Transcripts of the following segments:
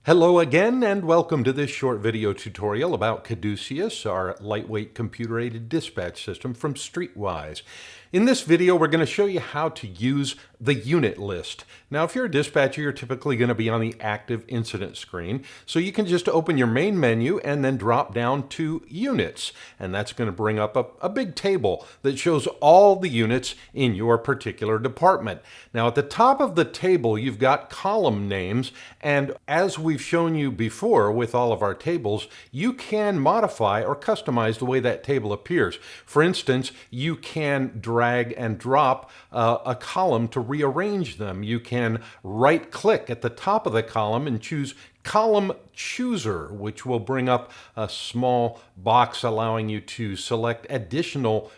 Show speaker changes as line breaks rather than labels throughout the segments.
Hello again and welcome to this short video tutorial about CADuceus, our lightweight computer-aided dispatch system from Streetwise. In this video, we're going to show you how to use the unit list. Now, if you're a dispatcher, you're typically going to be on the active incident screen. So you can just open your main menu and then drop down to units. And that's going to bring up a big table that shows all the units in your particular department. Now, at the top of the table, you've got column names. And as we've shown you before with all of our tables, you can modify or customize the way that table appears. For instance, you can drag and drop a column to rearrange them. You can right-click at the top of the column and choose Column Chooser, which will bring up a small box allowing you to select additional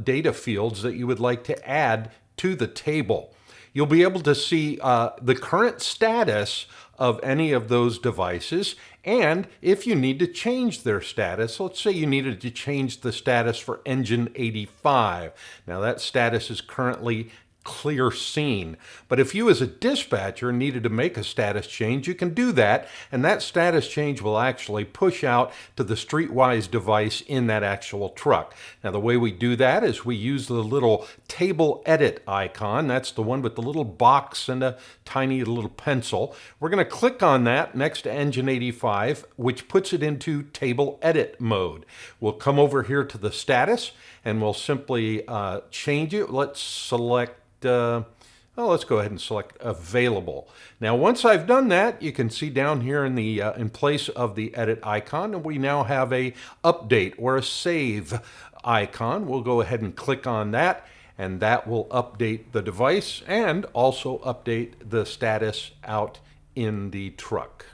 data fields that you would like to add to the table. You'll be able to see the current status of any of those devices, and if you need to change their status, let's say you needed to change the status for engine 85. Now that status is currently clear seen. But if you as a dispatcher needed to make a status change, you can do that, and that status change will actually push out to the Streetwise device in that actual truck. Now the way we do that is we use the little table edit icon. That's the one with the little box and a tiny little pencil. We're going to click on that next to engine 85, which puts it into table edit mode. We'll come over here to the status and we'll simply change it. Let's select let's go ahead and select available. Now, once I've done that, you can see down here in the in place of the edit icon, and we now have a update or a save icon. We'll go ahead and click on that, and that will update the device and also update the status out in the truck.